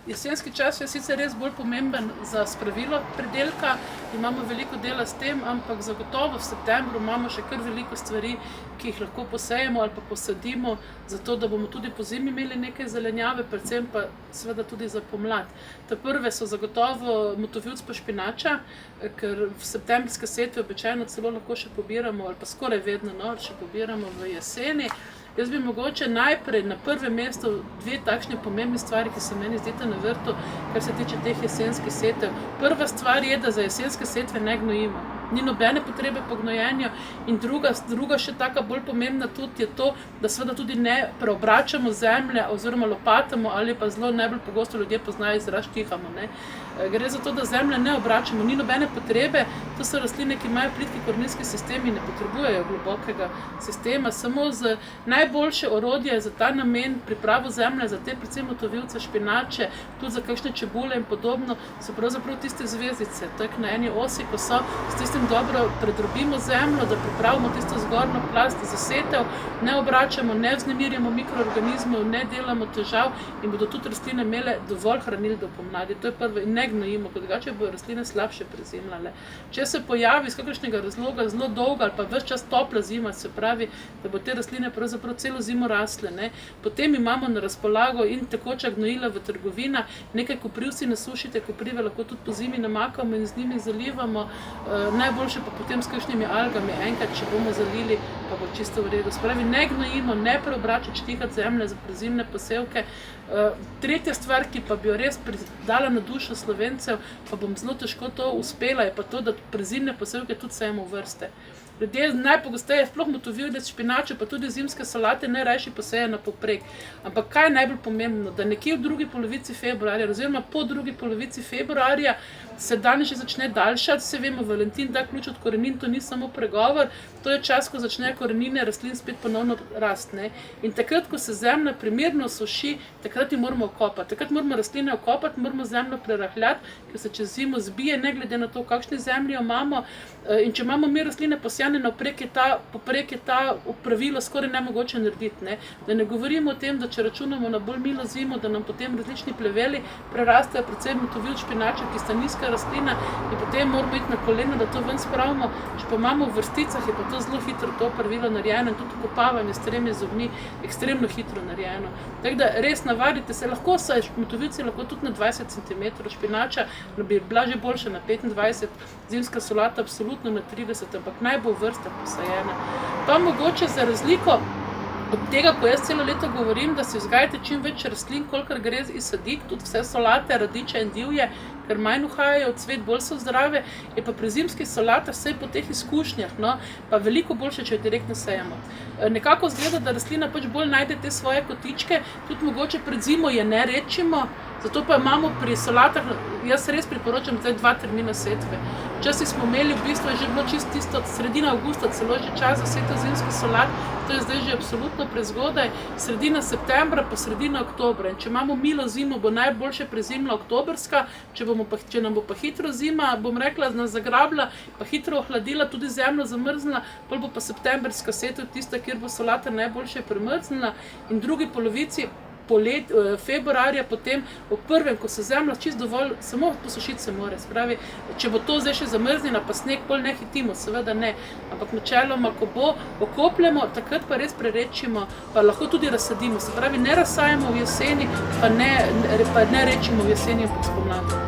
jesenski čas je sicer res bolj pomemben za spravilo pridelka, imamo veliko dela s tem, ampak zagotovo v septembru imamo še kar veliko stvari, ki jih lahko posejemo ali pa posadimo, zato da bomo tudi pozimi imeli nekaj zelenjave, predvsem pa seveda tudi za pomlad. Ta prve so zagotovo motovilc pa špinača, ker v septembrske setve običajno celo lahko še pobiramo, ali pa skoraj vedno, no, še pobiramo v jeseni. Jaz bi mogoče najprej na prvem mestu dve takšne pomembne stvari, ki se meni zdita na vrtu, kar se tiče teh jesenskih setev. Prva stvar je, da za jesenske setve ne gnojimo. Ni nobene potrebe po gnojenju in druga še taka bolj pomembna tudi je to, da seveda tudi ne preobračamo zemlje oziroma lopatamo ali pa zelo najbolj pogosto ljudje poznajo izraz štihamo, ne. Gre za to, da zemlje ne obračamo, ni nobene potrebe, to so rastline, ki imajo plitki koreninski sistem in ne potrebujejo globokega sistema, samo z najboljše orodje za ta namen, pripravo zemlje, za te predvsem motovilce, špinače, tudi za kakšne čebule in podobno, so pravzaprav tiste zvezdice, tako na eni osi, ko so, s tistim dobro predrobimo zemljo, da pripravimo tisto zgornjo plast za setev, ne obračamo, ne vznemirjamo mikroorganizmov, ne delamo težav in bodo tudi rastline imele dovolj hranil do pomladi. To je prvo in ne gnojimo, ker drugače bodo rastline slabše prezimljale. Če se pojavi iz kakršnega razloga zelo dolga ali pa ves čas topla zima, se pravi, da bo te rastline pravzaprav celo zimo rasle, ne, potem imamo na razpolago in tekoča gnojila v trgovinah, nekaj koprivci nasušite, koprive lahko tudi po zimi namakamo in z njimi zalivamo, najboljše pa potem s kakšnimi algami, enkrat, če bomo zalili, pa bo čisto v redu. Spravi, ne gnojimo, ne preobračati, štihati zemlje za prezimne posevke. Tretja stvar, ki pa bi jo res dala na dušo Slovencev, pa bom zelo težko to uspela, je pa to, da prezimne posevke tudi sejemo v vrste. Ljudje najpogosteje, sploh motovilec, špinače, pa tudi zimske solate najrajši posejejo na povprek. Ampak kaj je najbolj pomembno? Da nekje v drugi polovici februarja, oziroma po drugi polovici februarja, se dan že začne daljšati, se vemo, Valentin da ključ od korenin, to ni samo pregovor, to je čas, ko začnejo korenine rastlin spet ponovno rasti, ne. In takrat, ko se zemlja primerno suši, takrat jo moramo okopati. Takrat moramo rastline okopati, moramo zemljo prerahljati, ker se čez zimo zbije, ne glede na to, v kakšni zemlji jo imamo. In če imamo mi rastline posejane povprek, je ta opravilo skoraj nemogoče narediti, ne. Da ne govorimo o tem, da če računamo na bolj milo zimo, da nam potem različni pleveli prerastejo, predvsem motovilc, špinača, ki sta nizka rastlina in potem moramo iti na koleno, da to ven spravimo. Če pa imamo v vrsticah, je pa to zelo hitro to opravilo narejeno in tudi okopavanje s tremi zobmi ekstremno hitro narejeno. Tako da res navadite se, lahko so motovilci lahko tudi na 20 cm, špinača bi bila že boljša na 25, zimska solata absolutno na 30, ampak naj bo v vrstah posajena. Pa mogoče za razliko od tega, ko jaz celo leto govorim, da si vzgajate čim več rastlin, kolikor gre iz sadik, tudi vse solate, radiče in divje, ker manj uhajajo v cvet, bolj so zdrave, je pa pri zimskih solatah vsaj po teh izkušnjah, no, pa veliko boljše, če jo direktno sejemo. Nekako izgleda, da rastlina pač bolj najde te svoje kotičke, tudi mogoče pred zimo je ne rečimo, zato pa imamo pri solatah, jaz res priporočam zdaj 2 termina setve. Včasih smo imeli, v bistvu je že bilo čisto tisto sredina avgusta, celo že čas za setev zimskih solat, to je zdaj že absolutno prezgodaj, sredina septembra pa sredina oktobra. In če imamo milo zimo, bo najboljše prezimila oktobrska, če nam bo pa hitro zima, bom rekla, nas zagrabila, pa hitro ohladila, tudi zemljo zamrznila, pol bo pa septembrska setev tista, kjer bo solata najboljše premrznila in drugi polovici februarja potem, v prvem, ko se zemlja čisto dovolj, samo posušiti se more, spravi, če bo to zdaj še zamrznjena, pa sneg pol ne hitimo, seveda ne, ampak načeloma, ko bo, okopljemo, takrat pa res prerečimo, pa lahko tudi razsadimo, se pravi, ne razsajamo v jeseni, pa ne rečimo v jeseni, ampak spomladi.